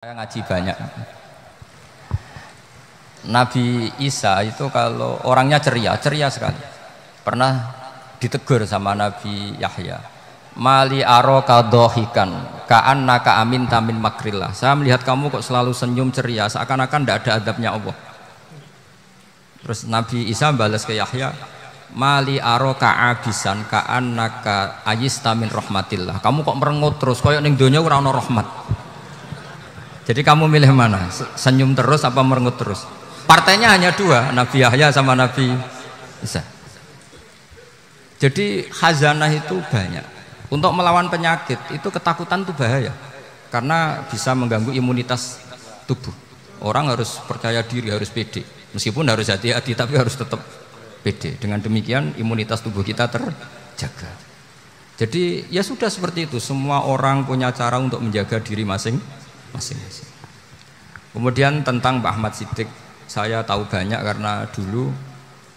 Saya ngaji banyak. Nabi Isa itu kalau orangnya ceria sekali. Pernah ditegur sama Nabi Yahya. Mali aroka dohikan, ka'annaka amin tamin makrillah. Saya melihat kamu kok selalu senyum ceria, seakan-akan tidak ada adabnya Allah. Terus Nabi Isa balas ke Yahya, Mali aroka abisan, ka'annaka ayistamin rahmatillah. Kamu kok merengut terus, koyok ning donya ora ono rahmat. Jadi kamu milih mana? Senyum terus apa merengut terus? Partainya hanya dua, Nabi Yahya sama Nabi Isa. Jadi khazanah itu banyak. Untuk melawan penyakit itu ketakutan itu bahaya, karena bisa mengganggu imunitas tubuh. Orang harus percaya diri, harus pede. Meskipun harus hati-hati, tapi harus tetap pede. Dengan demikian imunitas tubuh kita terjaga. Jadi ya sudah seperti itu. Semua orang punya cara untuk menjaga diri masing-masing. Kemudian tentang Mbah Ahmad Siddiq, saya tahu banyak karena dulu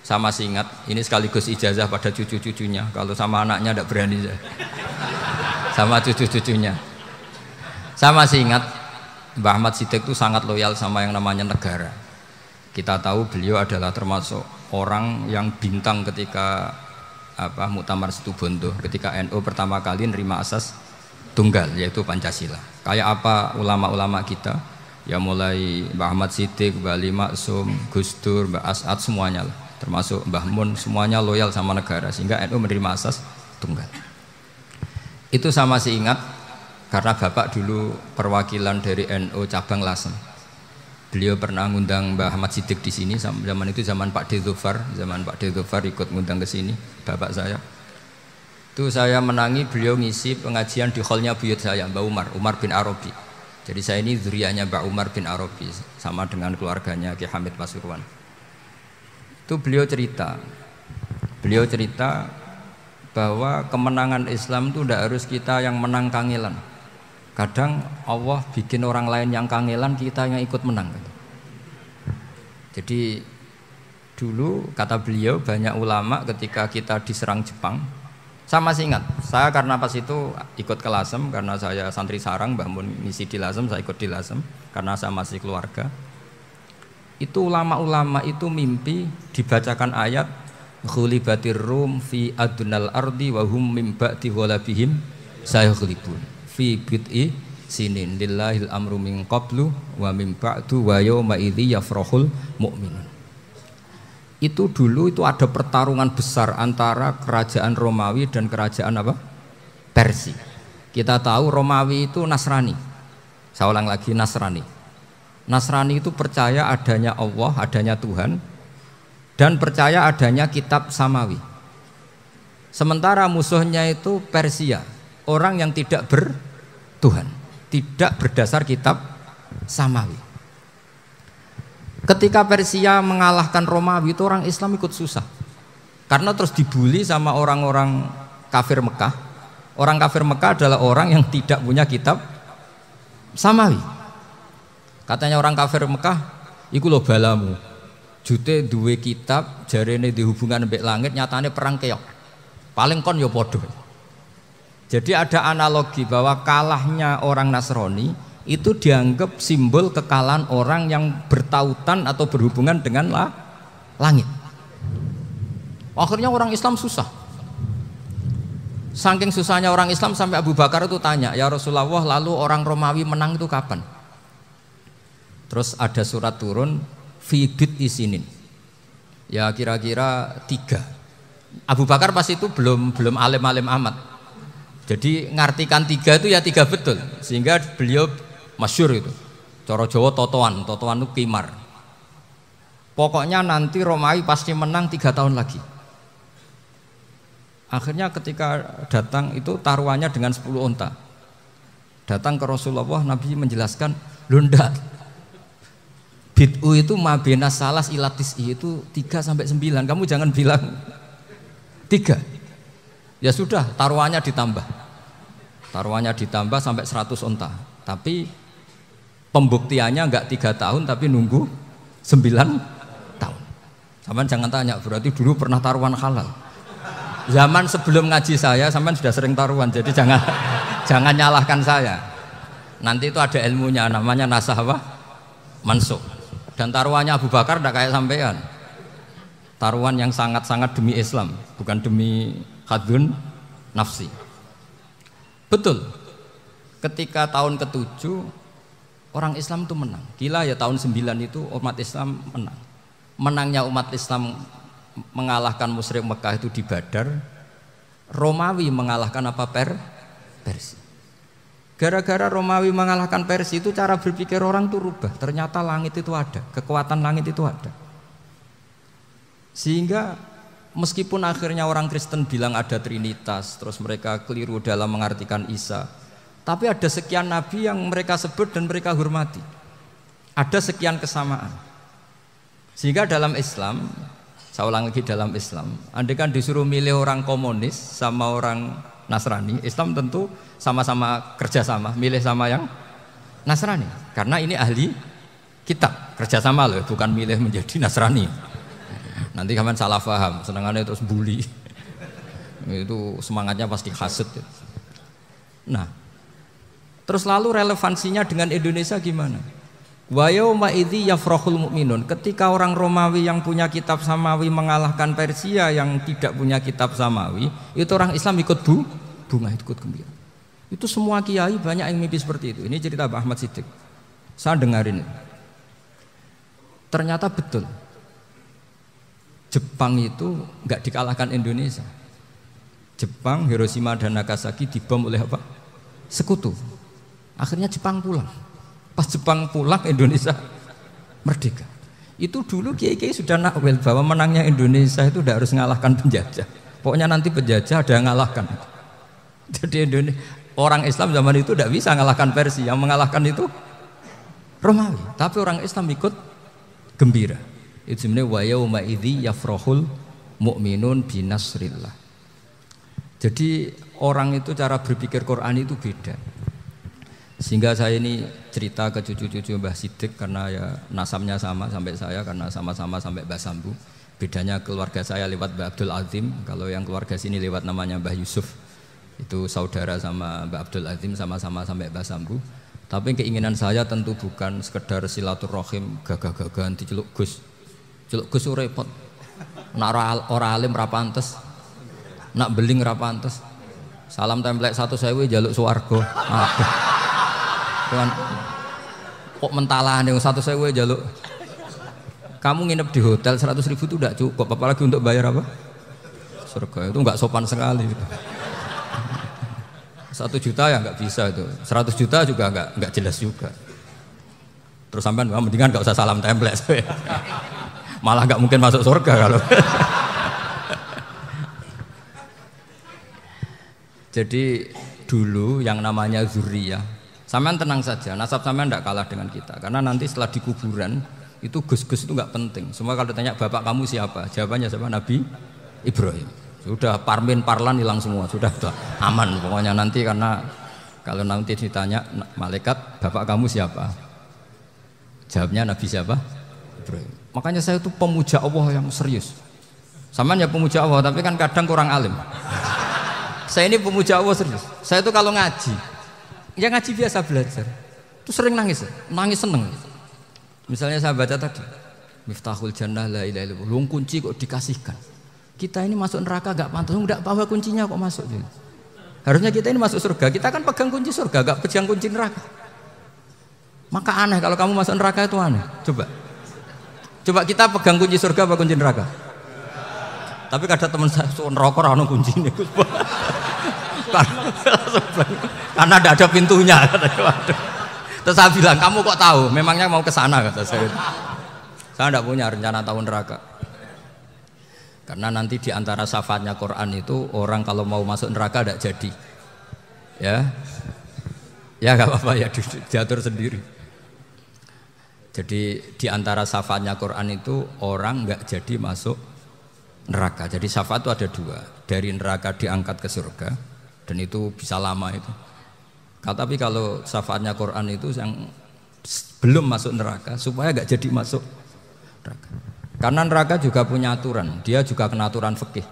saya masih ingat, ini sekaligus ijazah pada cucu-cucunya. Kalau sama anaknya tidak berani sama cucu-cucunya. Saya masih ingat Mbah Ahmad Siddiq itu sangat loyal sama yang namanya negara. Kita tahu beliau adalah termasuk orang yang bintang ketika Muktamar Situbondo, ketika NU pertama kali nerima asas tunggal, yaitu Pancasila. Kayak apa ulama-ulama kita, ya mulai Mbah Ahmad Siddiq, Mbah Ali Maksum, Gus Dur, Mbah As'ad, semuanya lah, termasuk Mbah Mun, semuanya loyal sama negara, sehingga NU menerima asas tunggal. Itu saya masih ingat karena Bapak dulu perwakilan dari NU cabang Lasem. Beliau pernah ngundang Mbah Ahmad Siddiq di sini, zaman itu zaman Pak Dzofar ikut ngundang ke sini, bapak saya. Itu saya menangi beliau ngisi pengajian di hallnya buyut saya, Mbah Umar bin Arabi. Jadi saya ini zuriyahnya Mbah Umar bin Arabi, sama dengan keluarganya Ki Hamid Pasuruan. Itu beliau cerita bahwa kemenangan Islam itu tidak harus kita yang menang kangelan. Kadang Allah bikin orang lain yang kangelan, kita yang ikut menang. Jadi dulu kata beliau, banyak ulama ketika kita diserang Jepang, saya masih ingat, saya karena pas itu ikut ke Lasem, karena saya santri sarang, Mbah Mun ngisi di Lasem, saya ikut di Lasem karena saya masih keluarga. Itu ulama-ulama itu mimpi dibacakan ayat ghulibatir rum fi adnal ardi wa hum mim ba'di ghalabihim sayaghlibun fi bid'i sinin lillahil amru min qablu wa mim ba'du wa yawma idzi yafrahul mu'minun. Itu dulu itu ada pertarungan besar antara kerajaan Romawi dan kerajaan Persia. Kita tahu Romawi itu Nasrani. Saya ulang lagi, Nasrani. Nasrani itu percaya adanya Allah, adanya Tuhan, dan percaya adanya kitab samawi. Sementara musuhnya itu Persia, orang yang tidak bertuhan, tidak berdasar kitab samawi. Ketika Persia mengalahkan Romawi, itu orang Islam ikut susah, karena terus dibully sama orang-orang kafir Mekah. Orang kafir Mekah adalah orang yang tidak punya kitab samawi. Katanya orang kafir Mekah, iku lho balamu, jute duwe kitab, jarene di hubungan mbek langit, nyatane perang keok. Paling kon ya podo. Jadi ada analogi bahwa kalahnya orang Nasrani itu dianggap simbol kekalahan orang yang bertautan atau berhubungan dengan langit. Akhirnya orang Islam susah. Saking susahnya orang Islam sampai Abu Bakar itu tanya, ya Rasulullah, lalu orang Romawi menang itu kapan? Terus ada surat turun, fi bid'i sinin. Ya kira-kira 3. Abu Bakar pas itu belum alim-alim amat. Jadi ngartikan 3 itu ya 3 betul, sehingga beliau masyhur itu. Cara Jawa totoan itu kimar. Pokoknya nanti Romawi pasti menang 3 tahun lagi. Akhirnya ketika datang itu taruhannya dengan 10 unta. Datang ke Rasulullah, Nabi menjelaskan, "Lho ndak. Bid'u itu mabena salas ilatis itu 3 sampai 9. Kamu jangan bilang 3. Ya sudah, taruhannya ditambah sampai 100 unta. Tapi pembuktiannya enggak 3 tahun, tapi nunggu 9 tahun. Sampean jangan tanya, berarti dulu pernah taruhan halal. Zaman sebelum ngaji saya, sampean sudah sering taruhan, jadi jangan nyalahkan saya. Nanti itu ada ilmunya, namanya nasakh apa? Mansukh. Dan taruhannya Abu Bakar tidak kayak sampean. Taruhan yang sangat-sangat demi Islam, bukan demi hadun nafsi. Betul. Ketika tahun ke-7 orang Islam itu menang. Gila ya, tahun 9 itu umat Islam menang. Menangnya umat Islam mengalahkan musyrik Mekah itu di Badar. Romawi mengalahkan apa? Persia. Gara-gara Romawi mengalahkan Persia itu cara berpikir orang tuh rubah. Ternyata langit itu ada, kekuatan langit itu ada. Sehingga meskipun akhirnya orang Kristen bilang ada Trinitas, terus mereka keliru dalam mengartikan Isa, tapi ada sekian nabi yang mereka sebut dan mereka hormati. Ada sekian kesamaan. Sehingga dalam Islam, saya ulang lagi, dalam Islam, andai kan disuruh milih orang komunis sama orang Nasrani, Islam tentu sama-sama kerjasama, milih sama yang Nasrani, karena ini ahli kitab, kerjasama loh, bukan milih menjadi Nasrani. Nanti kalian salah paham, senangannya terus bully, itu semangatnya pasti hasad. Nah, terus lalu relevansinya dengan Indonesia gimana? Wa yauma idzi yafrahul mu'minun, ketika orang Romawi yang punya kitab samawi mengalahkan Persia yang tidak punya kitab samawi, itu orang Islam ikut bunga, ikut gembira. Itu semua kiai banyak yang mimpi seperti itu. Ini cerita Pak Ahmad Siddiq. Saya dengarin. Ternyata betul. Jepang itu nggak dikalahkan Indonesia. Jepang, Hiroshima dan Nagasaki dibom oleh apa? Sekutu. Akhirnya Jepang pulang. Pas Jepang pulang, Indonesia merdeka. Itu dulu kiai-kiai sudah nakwil bahwa menangnya Indonesia itu tidak harus mengalahkan penjajah. Pokoknya nanti penjajah ada yang mengalahkan. Jadi orang Islam zaman itu tidak bisa mengalahkan Persia, yang mengalahkan itu Romawi. Tapi orang Islam ikut gembira. Itu sebenarnya wa yauma idzi yafrahul mu'minun binasrillah. Jadi orang itu cara berpikir Quran itu beda. Sehingga saya ini cerita ke cucu-cucu Mbah Siddiq karena ya nasabnya sama sampai saya, karena sama-sama sampai Mbah Sambu. Bedanya keluarga saya lewat Mbah Abdul Azim, kalau yang keluarga sini lewat namanya Mbah Yusuf. Itu saudara sama Mbah Abdul Azim, sama-sama sampai Mbah Sambu. Tapi keinginan saya tentu bukan sekedar silaturahim gagah-gagahan diceluk Gus. Celuk Gus repot. Nak ora alim ra pantes. Nak beling ra pantes. Salam templek 1.000 jaluk swarga. Aduh. Cuman kok mentalan yang 1.000 jaluk. Kamu nginep di hotel 100.000 itu tidak cukup, apalagi untuk bayar apa? Surga. Itu enggak sopan sekali. 1 juta ya nggak bisa itu, 100 juta juga nggak jelas juga. Terus sampai mendingan nggak usah salam template, malah nggak mungkin masuk surga kalau. Jadi dulu yang namanya zuriyah, sampean tenang saja, nasab sampean nggak kalah dengan kita, karena nanti setelah di kuburan itu gus-gus itu nggak penting. Semua kalau ditanya bapak kamu siapa, jawabannya siapa? Nabi Ibrahim. Sudah parmin parlan hilang semua, sudah aman pokoknya nanti, karena kalau nanti ditanya malaikat bapak kamu siapa, jawabnya Nabi siapa? Ibrahim. Makanya saya itu pemuja Allah yang serius. Sama ya pemuja Allah, tapi kan kadang kurang alim. Saya ini pemuja Allah serius. Saya itu kalau ngaji, ya ngaji biasa belajar, itu sering nangis seneng. Misalnya saya baca tadi, Miftahul Jannah la ilaha illallah, luang kunci kok dikasihkan. Kita ini masuk neraka gak pantas, enggak bawa kuncinya kok masuk. Harusnya kita ini masuk surga, kita kan pegang kunci surga, gak pegang kunci neraka. Maka aneh kalau kamu masuk neraka itu aneh. Coba kita pegang kunci surga apa kunci neraka? Tapi ada teman saya neraka ora ono kuncine. Karena tidak ada pintunya. Terus saya bilang, kamu kok tahu? Memangnya mau ke sana, kata saya. Saya tidak punya rencana tahu neraka. Karena nanti di antara syafaatnya Quran itu orang kalau mau masuk neraka tidak jadi, ya nggak apa-apa ya, diatur sendiri. Jadi di antara syafaatnya Quran itu orang nggak jadi masuk neraka. Jadi syafaat itu ada 2, dari neraka diangkat ke surga, dan itu bisa lama itu. Tapi kalau syafaatnya Quran itu yang belum masuk neraka supaya nggak jadi masuk neraka. Karena neraka juga punya aturan, dia juga kena aturan fikih.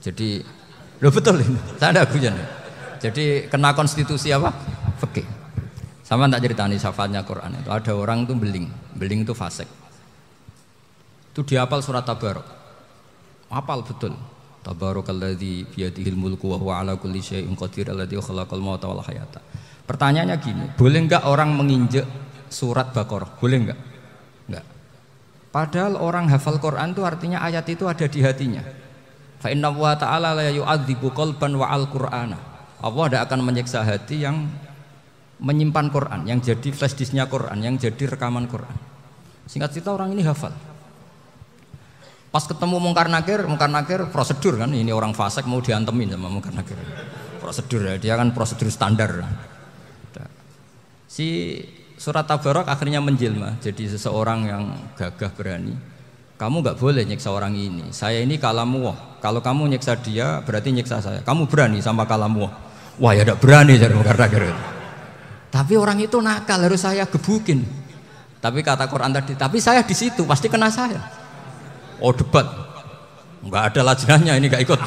Jadi, betul ini, saya tidak guyon. Jadi kena konstitusi apa? Fikih. Sama tak ceritani syafaatnya Quran itu. Ada orang itu beling itu fasik. Itu dihafal surat Tabarok. Hafal betul. Tabarakalladzi biyadihil mulku wa huwa ala kulli syai'in qadir alladzi khalaqal mauta wal hayata. Pertanyaannya gini, boleh enggak orang menginjek surat Baqarah? Boleh enggak? Enggak. Padahal orang hafal Quran itu artinya ayat itu ada di hatinya. Fa inna wa ta'ala la yu'adzibu qalban wa al-Qur'ana. Allah tidak akan menyiksa hati yang menyimpan Quran, yang jadi flash disknya Quran, yang jadi rekaman Quran. Singkat cerita orang ini hafal. Pas ketemu Mungkar Nakir prosedur kan, ini orang fasik mau diantemin sama Mungkar Nakir. Prosedur ya, dia kan prosedur standar. Si surat Tabarok akhirnya menjelma jadi seseorang yang gagah berani. Kamu nggak boleh nyiksa orang ini. Saya ini kalamullah. Kalau kamu nyiksa dia berarti nyiksa saya. Kamu berani sama kalamullah. Wah ya tidak berani jadi Mungkar Nakir. Tapi orang itu nakal, harus saya gebukin. Tapi kata Quran tadi, tapi saya di situ pasti kena saya. Oh debat, nggak ada lajnahnya ini nggak ikut.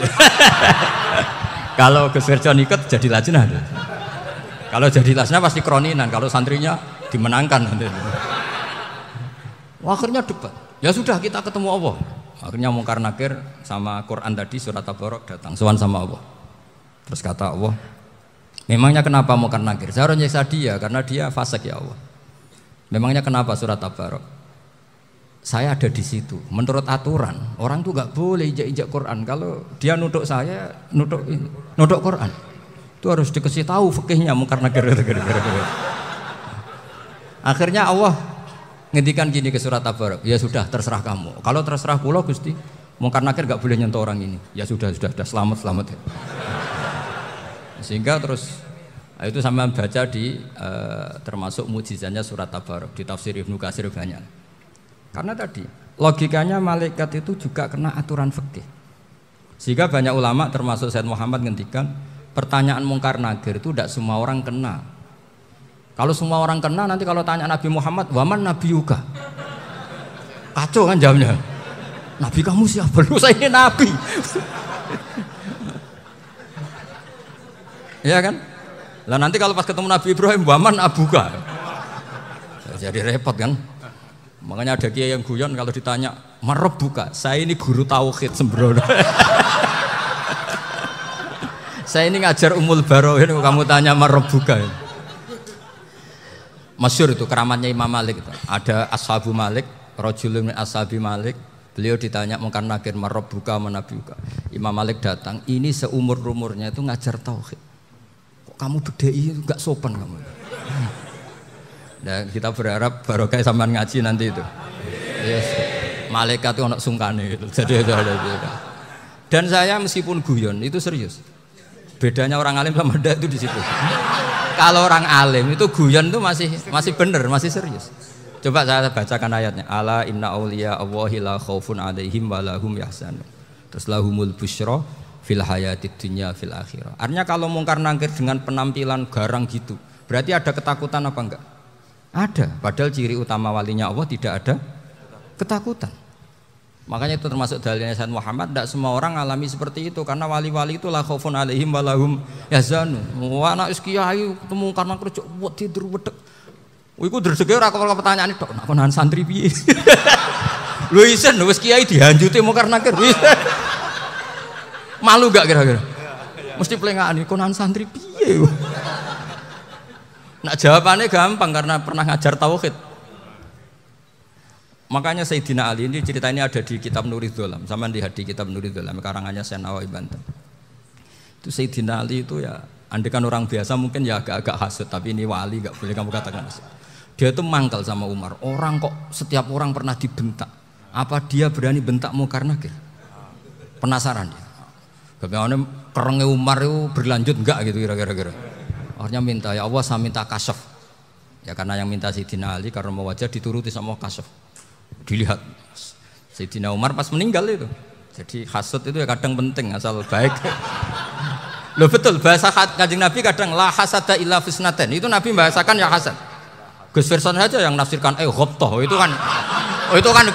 Kalau Gus Wirjon ikut jadi lajnah. Kalau jadi lajnah pasti kroninan. Kalau santrinya dimenangkan nanti. Akhirnya debat. Ya sudah kita ketemu Allah. Akhirnya Mungkar Nakir sama Quran tadi surat Tabarok datang sowan sama Allah. Terus kata Allah, memangnya kenapa Mungkar Nakir? Saya harus nyiksa dia karena dia fasik ya Allah. Memangnya kenapa surat Tabarok? Saya ada di situ. Menurut aturan orang tuh nggak boleh injak-injak Quran. Kalau dia nutuk saya, nutuk Quran, itu harus dikasih tahu fikihnya Mungkar Nakir. Akhirnya Allah ngendikan gini ke surat Tabarok. Ya sudah terserah kamu. Kalau terserah pulau Gusti, Mungkar Nakir nggak boleh nyentuh orang ini. Ya sudah selamat. Sehingga terus itu sama baca di termasuk mujizatnya surat Tabarok di tafsir Ibnu Katsir banyak. Karena tadi logikanya malaikat itu juga kena aturan fikih. Sehingga banyak ulama termasuk Said Muhammad ngendikan pertanyaan Mungkar Nakir itu tidak semua orang kena. Kalau semua orang kena nanti kalau tanya Nabi Muhammad, waman nabiyuka? Kacau kan jawabnya. Nabi kamu siapa? Lu saya ini nabi. Ya kan? Lah nanti kalau pas ketemu Nabi Ibrahim, waman abuka? Jadi repot kan? Makanya ada kiai yang guyon kalau ditanya marebuka, saya ini guru tauhid sembrono. Saya ini ngajar Ummul Baroin, kamu tanya marebuka. Masyhur itu keramatnya Imam Malik itu. Ada Ashabu Malik, rajulun min ashabi Malik. Beliau ditanya Mungkar Nakir marebuka manabiuka. Imam Malik datang, ini seumur-umurnya itu ngajar tauhid. Kok kamu bedai enggak sopan kamu. Nah, kita berharap barokah sampean ngaji nanti itu. Yes. Malaikat itu anak sungkane gitu. Jadi ada. Dan saya meskipun guyon itu serius. Bedanya orang alim sama ndak itu di situ. Kalau orang alim itu guyon itu masih bener, masih serius. Coba saya bacakan ayatnya. Ala inna auliya Allahi la khaufun alaihim wa lahum yahzanun. Terus lahumul busyra fil hayatid dunya fil akhirah. Artinya kalau Mungkar Nakir dengan penampilan garang gitu, berarti ada ketakutan apa enggak? Ada, padahal ciri utama walinya Allah tidak ada ketakutan. Makanya itu termasuk dalilnya Sayyid Muhammad, tidak semua orang alami seperti itu karena wali-wali itu la khaufun alaihim wa lahum yahzanun. Wah anak kiai ketemu karena kerja wedi tidur wedek. Iku dreseke ora kok pertanyaan itu, nak konan santri piye? Lho isen wis kiai dihanjuti Mungkar Nakir. Malu gak kira-kira? Mesti plengaan konan santri piye? Nah jawabannya gampang karena pernah ngajar tauhid. Makanya Sayyidina Ali ini cerita ini ada di kitab Nurul Dholam. Sama lihat di kitab Nurul Dholam karangannya Syekh Nawawi Banten. Itu Sayyidina Ali itu ya, andekan orang biasa mungkin ya agak-agak hasut, tapi ini wali gak boleh kamu katakan hasut. Dia itu mangkal sama Umar. Orang kok setiap orang pernah dibentak. Apa dia berani bentak Mungkar Nakir? Penasaran dia. Bagaimana kerengnya Umar itu berlanjut enggak gitu kira-kira. Akhirnya minta, ya Allah saya minta kasyaf. Ya karena yang minta Sayyidina Ali karena mau wajah dituruti sama kasyaf. Dilihat Sayyidina Umar pas meninggal itu. Jadi hasud itu ya kadang penting asal baik. Loh betul bahasa Kanjeng Nabi kadang la hasada illa fisnaten. Itu Nabi bahasakan ya hasad. Gus Wirson saja yang nafsirkan ghabtah itu kan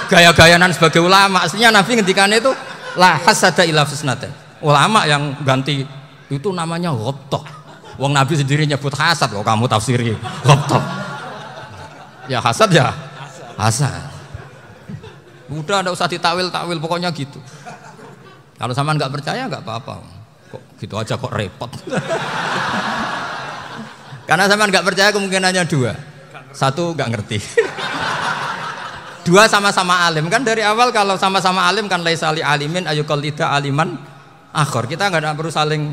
gaya-gayanan sebagai ulama. Aslinya Nabi ngendikannya itu la hasada illa fisnaten. Ulama yang ganti itu namanya ghabtah. Wong Nabi sendiri nyebut hasad kok kamu tafsiri ghobtoh. Ya hasad ya hasad. Udah enggak usah ditakwil-takwil pokoknya gitu. Kalau sampean enggak percaya enggak apa-apa. Kok gitu aja kok repot. Karena sampean enggak percaya kemungkinannya dua. Satu enggak ngerti. Dua sama-sama alim kan dari awal kalau sama-sama alim kan laisa li alimin ayyuqallida aliman akhor. Kita enggak perlu saling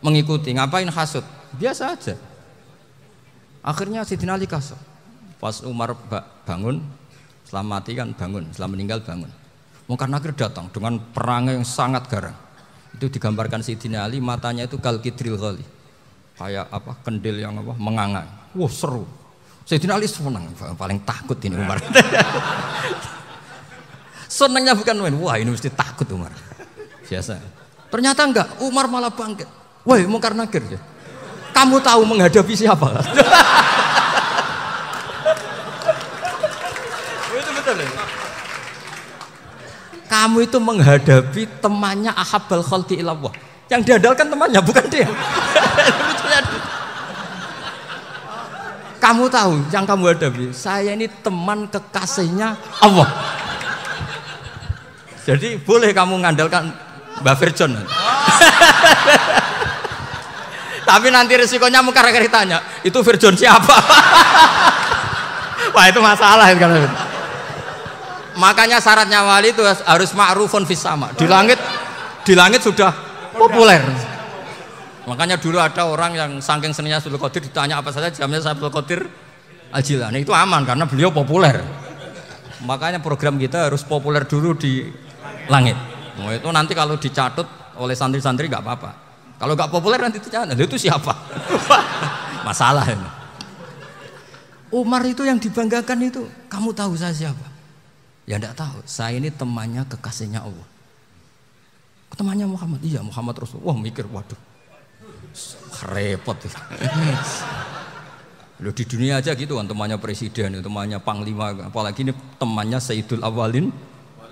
mengikuti. Ngapain hasud? Biasa aja. Akhirnya Sidina Ali kasih. Pas Umar bangun, setelah mati kan bangun, setelah meninggal bangun. Mungkar Nakir datang dengan perangai yang sangat garang. Itu digambarkan Sidina Ali matanya itu kal kidril ghali. Kayak apa? Kendil yang apa? Mengangang. Wah, seru. Sidina Ali senang, paling takut ini Umar. Senangnya bukan main. Wah, ini mesti takut Umar. Biasa. Ternyata enggak, Umar malah bangkit. Woi, Mungkar Nakir ya. Kamu tahu menghadapi siapa? Itu betul ya? Kamu itu menghadapi temannya ahabbal khalqi ilallah. Yang diandalkan temannya bukan dia. Kamu tahu yang kamu hadapi, saya ini teman kekasihnya Allah. Jadi boleh kamu mengandalkan Mbak Virjon. Tapi nanti resikonya Mungkar Nakir tanya, itu Virjon siapa? Wah, itu masalah kan. Makanya syaratnya wali itu harus ma'rufun fis sama. Di langit sudah populer. Makanya dulu ada orang yang saking seninya Abdul Qadir ditanya apa saja jamnya Abdul Qadir Al-Jilani, itu aman karena beliau populer. Makanya program kita harus populer dulu di langit. Nah, itu nanti kalau dicatut oleh santri-santri nggak apa-apa. Kalau nggak populer nanti ditanya, itu siapa? Masalah ini. Umar itu yang dibanggakan itu, kamu tahu saya siapa? Ya enggak tahu, saya ini temannya kekasihnya Allah. Temannya Muhammad, iya Muhammad Rasul. Wah mikir, waduh, repot. Loh, di dunia aja gitu kan, temannya presiden, temannya panglima, apalagi ini temannya Sayyidul Awalin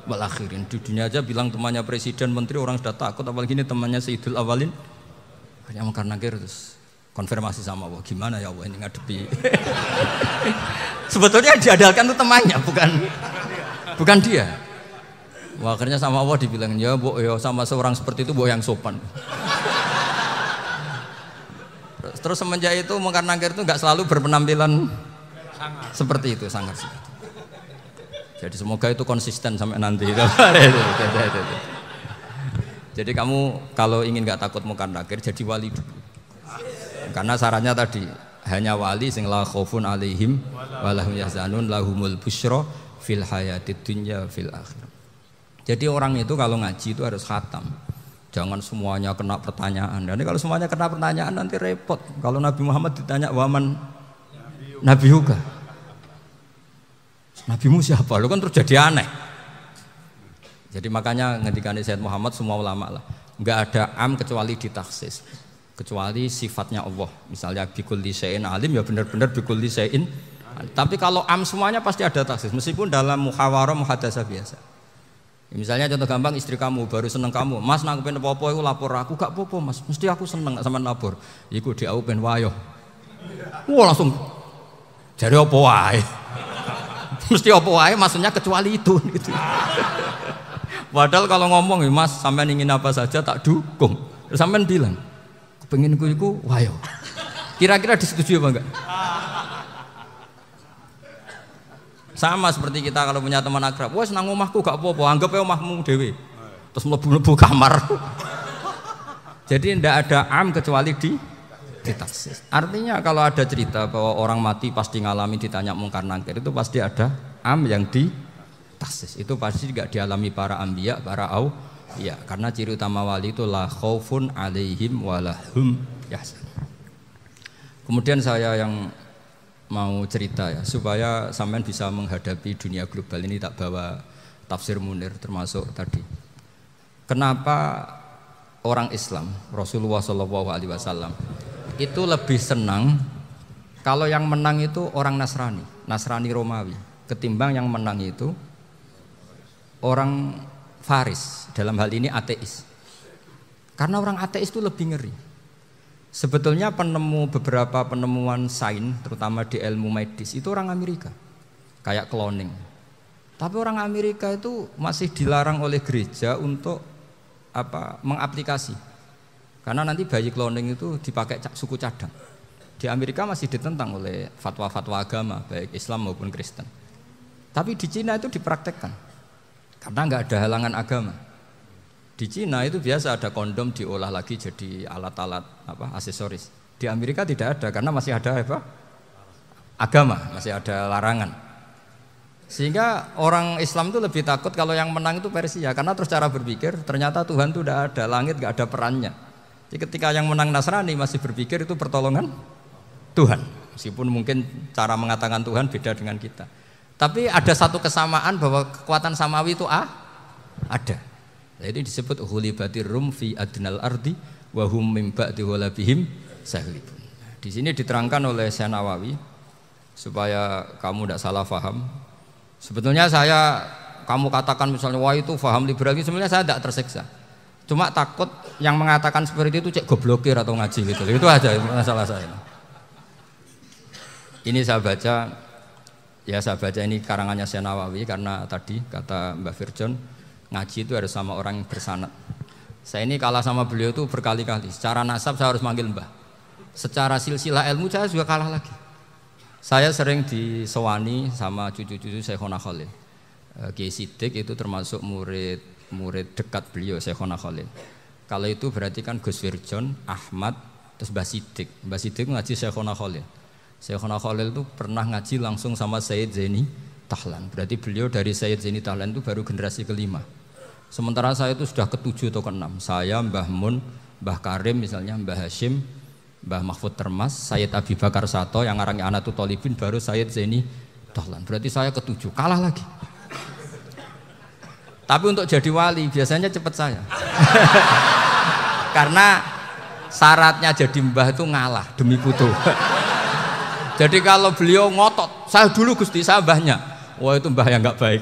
wal Akhirin. Di dunia aja bilang temannya presiden, menteri, orang sudah takut, apalagi ini temannya Sayyidul Awalin. Hanya Mungkar Nakir terus konfirmasi sama Allah, gimana ya Allah ini ngadepi. Sebetulnya diandalkan itu temannya, bukan dia. Wah, akhirnya sama Allah dibilang, ya Bu, ya sama seorang seperti itu Bu yang sopan. Terus semenjak itu Mungkar Nakir itu nggak selalu berpenampilan seperti itu, sangat. Jadi semoga itu konsisten sampai nanti. Jadi kamu kalau ingin nggak takut Mungkar Nakir, jadi wali dulu. Karena syaratnya tadi hanya wali sing la khaufun alaihim walahum yahzanun lahumul busyra fil hayatid dunya fil akhirah. Jadi orang itu kalau ngaji itu harus khatam. Jangan semuanya kena pertanyaan. Dan kalau semuanya kena pertanyaan nanti repot. Kalau Nabi Muhammad ditanya waman nabiyuka, nabimu siapa? Lu kan terus jadi aneh. Jadi makanya ngendikane Sayyid Muhammad semua ulama lah, nggak ada am kecuali ditaksis, kecuali sifatnya Allah. Misalnya bikulli syai'in alim, ya benar-benar bikulli syai'in. Tapi kalau am semuanya pasti ada taksis, meskipun dalam muhawarah muhadasah biasa. Ya, misalnya contoh gampang, istri kamu baru seneng kamu, Mas nak pengen apa-apa aku lapor aku, gak apa-apa Mas, mesti aku seneng gak sama lapor. Iku di aku pengen wayo. Wah langsung jadi apa wae. Mesti apa wae maksudnya kecuali itu gitu. Padahal kalau ngomong, Mas sampean ingin apa saja tak dukung. Terus sampean bilang, kepenginku iku wayo. Kira-kira disetujui apa enggak? Sama seperti kita kalau punya teman akrab, wes nang omahku gak apa-apa, anggap ya omahmu dhewe. Terus mlebu-mlebu kamar. Jadi tidak ada am kecuali ditaksis. Artinya kalau ada cerita bahwa orang mati pasti ngalami ditanya Mungkar Nakir, itu pasti ada am yang ditaksis. Itu pasti juga dialami para anbiya, para auliya. Karena ciri utama wali itu la khaufun alaihim walahum yahzanun. Kemudian saya yang mau cerita ya, supaya sampean bisa menghadapi dunia global ini, tak bawa tafsir Munir termasuk tadi. Kenapa orang Islam, Rasulullah SAW itu lebih senang kalau yang menang itu orang Nasrani Romawi, ketimbang yang menang itu orang Faris, dalam hal ini ateis. Karena orang ateis itu lebih ngeri. Sebetulnya beberapa penemuan sains, terutama di ilmu medis itu orang Amerika, kayak cloning. Tapi orang Amerika itu masih dilarang oleh gereja untuk mengaplikasi. Karena nanti bayi cloning itu dipakai suku cadang. Di Amerika masih ditentang oleh fatwa-fatwa agama, baik Islam maupun Kristen. Tapi di Cina itu dipraktekkan, karena nggak ada halangan agama. Di Cina itu biasa ada kondom diolah lagi jadi alat-alat aksesoris. Di Amerika tidak ada karena masih ada agama, masih ada larangan. Sehingga orang Islam itu lebih takut kalau yang menang itu Persia, karena terus cara berpikir ternyata Tuhan itu tidak ada, langit nggak ada perannya. Jadi ketika yang menang Nasrani masih berpikir itu pertolongan Tuhan, meskipun mungkin cara mengatakan Tuhan beda dengan kita. Tapi ada satu kesamaan bahwa kekuatan samawi itu ada. Jadi disebut hulibatir rum fi adnal ardi wa hum min ba'di ghalabihim sahlibun. Di sini diterangkan oleh Syekh Nawawi supaya kamu tidak salah paham. Sebetulnya kamu katakan misalnya wah itu paham liberal, sebenarnya saya tidak tersiksa. Cuma takut yang mengatakan seperti itu cek goblokir atau ngaji gitu. Itu aja masalah saya. Ini saya baca ini karangannya Syekh Nawawi karena tadi kata Mbak Firjon ngaji itu harus sama orang yang bersanad. Saya ini kalah sama beliau itu berkali-kali. Secara nasab saya harus manggil Mbah. Secara silsilah ilmu saya juga kalah lagi. Saya sering disewani sama cucu-cucu Syekhona Khalil. Kiai Siddiq itu termasuk murid dekat beliau Syekhona Khalil. Kalau itu berarti kan Gus Firjon, Ahmad, terus Mbah Siddiq. Mbah Siddiq ngaji Syekhona Khalil. Syekhona Khalil itu pernah ngaji langsung sama Sayyid Zaini Tahlan. Berarti beliau dari Sayyid Zaini Tahlan itu baru generasi kelima. Sementara saya itu sudah ke-7 atau ke-6. Saya, Mbah Mun, Mbah Karim misalnya, Mbah Hashim, Mbah Mahfud Termas, Sayyid Abi Bakar Sato yang ngarangnya Anatul Thalibin, baru Sayyid Zaini Tahlan. Berarti saya ke-7, kalah lagi. Tapi untuk jadi wali biasanya cepat saya. Karena syaratnya jadi mbah itu ngalah demi putu. Jadi kalau beliau ngotot, saya dulu Gusti, saya mbahnya. Wah itu mbah yang nggak baik.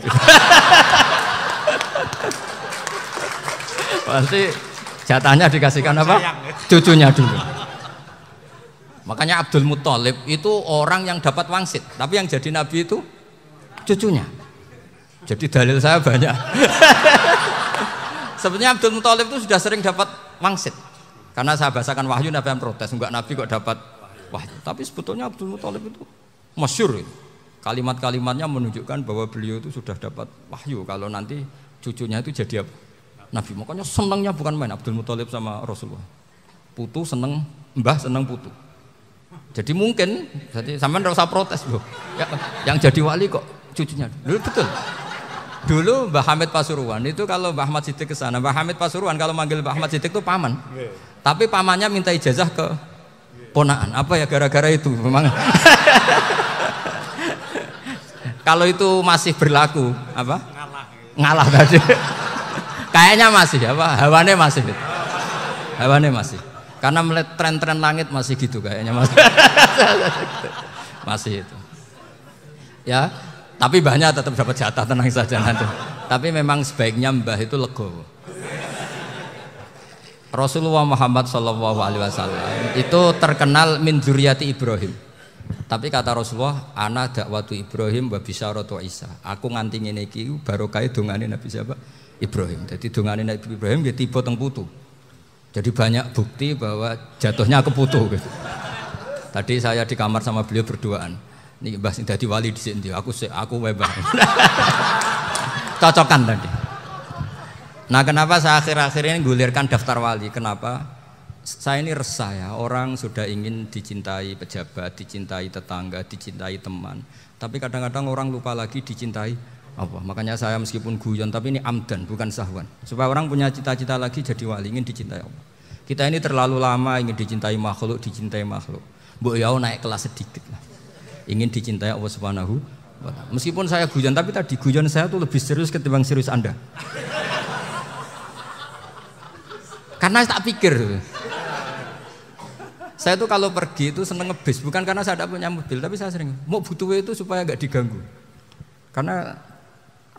Pasti jatahnya dikasihkan apa? Cucunya dulu. Makanya Abdul Muthalib itu orang yang dapat wangsit, tapi yang jadi nabi itu cucunya. Jadi dalil saya banyak. Sebenarnya Abdul Muthalib itu sudah sering dapat wangsit. Karena saya bahasakan wahyu, nabi yang protes, enggak nabi kok dapat wahyu. Tapi sebetulnya Abdul Muthalib itu masyhur. Kalimat-kalimatnya menunjukkan bahwa beliau itu sudah dapat wahyu kalau nanti cucunya itu jadi apa? Nabi. Makanya senangnya bukan main Abdul Muthalib sama Rasulullah. Putu seneng, mbah seneng putu. Jadi mungkin, jadi sampean enggak usah protes loh. Ya, yang jadi wali kok cucunya. Dulu betul. Dulu Mbah Hamid Pasuruan itu kalau Mbah Ahmad Siddiq ke sana, Mbah Hamid Pasuruan kalau manggil Mbah Ahmad Siddiq itu paman. Tapi pamannya minta ijazah ke ponaan. Apa ya gara-gara itu memang. Kalau itu masih berlaku apa? Ngalah tadi. Kayaknya masih apa? Hawane masih. Hawane masih. Karena melihat tren-tren langit masih gitu kayaknya masih. Masih itu. Ya, tapi mbahnya tetap dapat jatah, tenang saja nanti. Tapi memang sebaiknya mbah itu legowo. Rasulullah Muhammad SAW itu terkenal min dzurriyyati Ibrahim. Tapi kata Rasulullah, ana dakwatu Ibrahim wa bisyaratu Isa. Aku nganti ngene iki barokah dongane Nabi siapa? Ibrahim. Jadi dongane Nabi Ibrahim dia tiba teng putu. Jadi banyak bukti bahwa jatuhnya ke putu gitu. Tadi saya di kamar sama beliau berduaan. Nih Mbah sing dadi wali dhisik ndi? Aku Mbah. Cocokan tadi. Nah, kenapa saya akhir-akhir ini gulirkan daftar wali? Kenapa? Saya ini resah ya, orang sudah ingin dicintai pejabat, dicintai tetangga, dicintai teman. Tapi kadang-kadang orang lupa lagi dicintai apa. Makanya saya meskipun guyon, tapi ini amdan, bukan sahwan. Supaya orang punya cita-cita lagi jadi wali, ingin dicintai Allah. Kita ini terlalu lama ingin dicintai makhluk. Mbok ya naik kelas sedikit lah. Ingin dicintai Allah Subhanahu wa Ta'ala. Meskipun saya guyon, tapi tadi guyon saya tuh lebih serius ketimbang serius Anda. Karena tak pikir. Saya tuh kalau pergi itu seneng ngebis, bukan karena saya tidak punya mobil, tapi saya sering mau butuh itu supaya nggak diganggu. Karena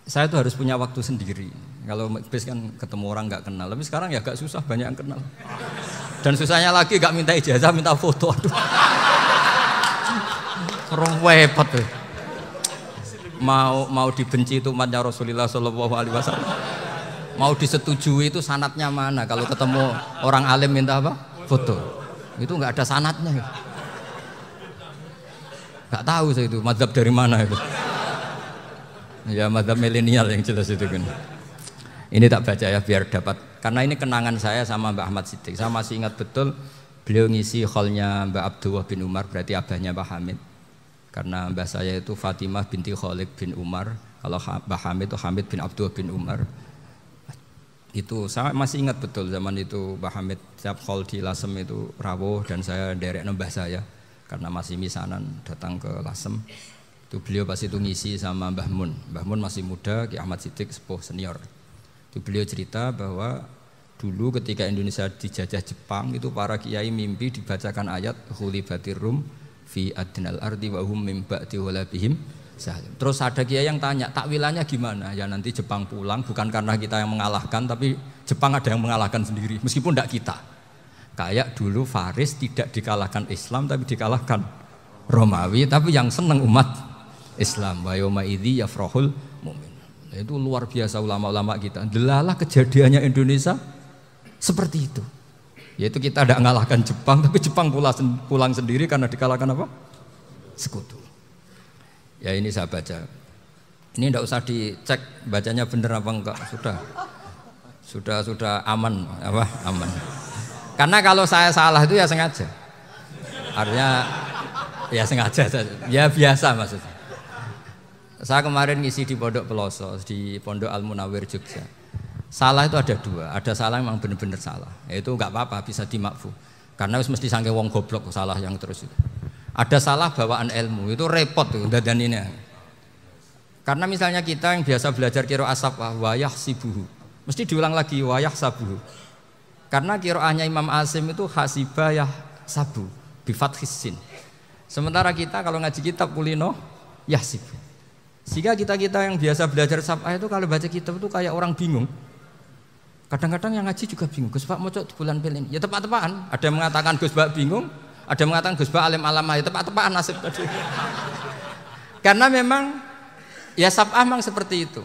saya tuh harus punya waktu sendiri. Kalau ngebis kan ketemu orang nggak kenal, tapi sekarang ya agak susah, banyak yang kenal. Dan susahnya lagi gak minta ijazah, minta foto. Aduh. Repot tuh. Mau dibenci itu umatnya Rasulullah Shallallahu Alaihi Wasallam. Mau disetujui itu sanatnya mana? Kalau ketemu orang alim minta apa? Foto. Itu nggak ada sanatnya. Nggak tahu saya itu mazhab dari mana itu. Ya mazhab milenial yang jelas itu kan. Ini tak baca ya biar dapat. Karena ini kenangan saya sama Mbak Ahmad Siddiq. Saya masih ingat betul beliau ngisi hallnya Mbak Abdullah bin Umar, berarti abahnya Mbak Hamid. Karena mbah saya itu Fatimah binti Khalid bin Umar. Kalau Mbak Hamid itu Hamid bin Abdullah bin Umar. Itu saya masih ingat betul zaman itu Mbah Hamid setiap hall di Lasem itu rawuh dan saya derek nembah saya karena masih misanan datang ke Lasem. Itu beliau pasti itu ngisi sama Mbah Mun. Mbah Mun masih muda, Ki Ahmad Siddiq sepuh senior. Itu beliau cerita bahwa dulu ketika Indonesia dijajah Jepang itu para kiai mimpi dibacakan ayat Ghulibatir Rum fi adnal ardi wa hum min ba'di ghalabihim. Terus ada kiai yang tanya, takwilannya gimana? Ya nanti Jepang pulang bukan karena kita yang mengalahkan, tapi Jepang ada yang mengalahkan sendiri, meskipun tidak kita. Kayak dulu Faris tidak dikalahkan Islam, tapi dikalahkan Romawi, tapi yang senang umat Islam. Wa yauma idzi yafrahul mu'min. Itu luar biasa ulama-ulama kita. Delalah kejadiannya Indonesia seperti itu. Yaitu kita tidak mengalahkan Jepang, tapi Jepang pulang sendiri karena dikalahkan apa? Sekutu. Ya ini saya baca. Ini tidak usah dicek bacanya benar apa enggak. Sudah aman apa? Aman. Karena kalau saya salah itu ya sengaja. Artinya ya sengaja saja. Ya biasa maksudnya. Saya kemarin ngisi di Pondok Peloso, di Pondok Al Munawir Jogja. Salah itu ada dua. Ada salah yang memang benar-benar salah. Itu enggak apa-apa, bisa dimakfu. Karena mesti sangke wong goblok salah yang terus itu. Ada salah bawaan ilmu, itu repot tuh dadan ini. Karena misalnya kita yang biasa belajar qiraah sab'ah wayah sibuhu, mesti diulang lagi wayah sabuhu. Karena qiraahnya Imam Asim itu hasibah yah sabu bi fathis sin. Sementara kita kalau ngaji kitab kulino yahsibu. Sehingga kita yang biasa belajar sab'ah itu kalau baca kitab itu kayak orang bingung. Kadang-kadang yang ngaji juga bingung. Gus Pak mocok di bulan pilih. Ya tepat-tepatan. Ada yang mengatakan Gus Pak bingung. Ada yang mengatakan Gus Ba alim alamah, ya tepat-tepatan nasib tadi. Karena memang ya sab'ah memang seperti itu.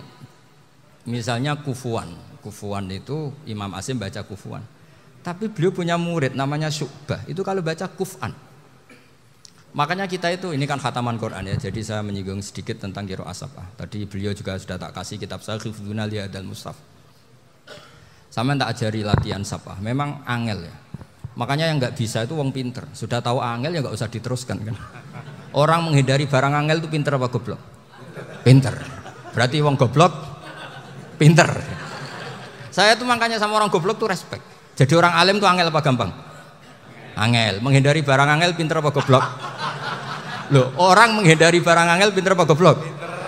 Misalnya kufuan itu Imam Asim baca kufuan. Tapi beliau punya murid namanya Syu'bah. Itu kalau baca kuf'an. Makanya kita itu ini kan khataman Quran ya. Jadi saya menyinggung sedikit tentang qiraah sab'ah. Tadi beliau juga sudah tak kasih kitab saya Hifdzuna Liyadal Mushaf. Sama tak ajari latihan sab'ah. Memang angel ya. Makanya yang nggak bisa itu wong pinter. Sudah tahu angel ya nggak usah diteruskan kan. Orang menghindari barang angel itu pinter apa goblok? Pinter. Berarti wong goblok pinter. Saya tuh makanya sama orang goblok tuh respect. Jadi orang alim tuh angel apa gampang? Angel. Menghindari barang angel pinter apa goblok? Loh, orang menghindari barang angel pinter apa goblok?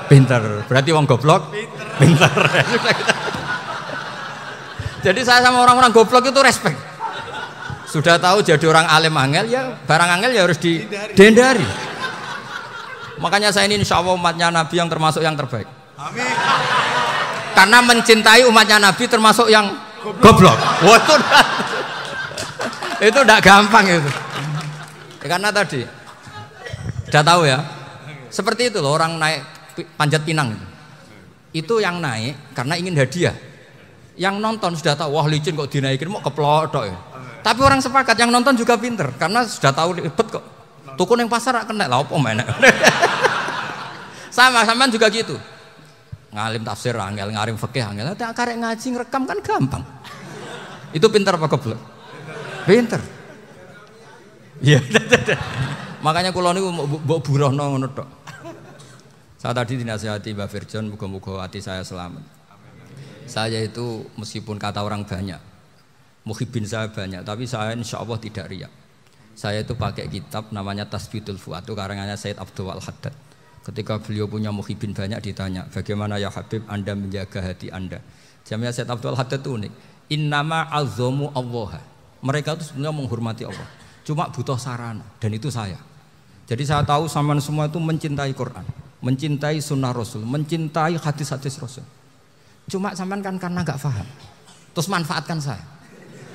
Pinter. Berarti wong goblok pinter. Jadi saya sama orang-orang goblok itu respect. Sudah tahu jadi orang alim angel ya barang angel ya harus dihindari. Makanya saya ini insya Allah umatnya Nabi yang termasuk yang terbaik. Amin. Karena mencintai umatnya Nabi termasuk yang goblok. Wah, itu tidak gampang itu. Ya, karena tadi sudah tahu ya. Seperti itu loh orang naik panjat pinang itu yang naik karena ingin hadiah. Yang nonton sudah tahu wah licin kok dinaikin mau keplodok ya. Tapi orang sepakat yang nonton juga pinter karena sudah tahu ribet kok. Tuku yang pasar kena lah apa mana. Sama juga gitu. Ngalim tafsir angel, ngalim fikih angel. Tak karek ngaji ngerekam kan gampang. Itu pinter apa goblok? Pinter. Iya. Makanya kula niku mbok burohno ngono tok. Saya tadi dinasihati Mbak Firjon muga-muga hati saya selamat. Saya itu meskipun kata orang banyak muhibin saya banyak, tapi saya insya Allah tidak riak. Saya itu pakai kitab namanya Tasbidul Fuad, itu karangannya Said Abdul Al-Haddad. Ketika beliau punya muhibin banyak ditanya, bagaimana ya Habib Anda menjaga hati Anda? Jamnya Said Abdul Al-Haddad itu unik. Innama azzamu Allah. Mereka itu sebenarnya menghormati Allah. Cuma butuh sarana, dan itu saya. Jadi saya tahu sampean semua itu mencintai Quran, mencintai sunnah Rasul, mencintai hadis-hadis Rasul. Cuma sampean kan karena nggak paham, terus manfaatkan saya.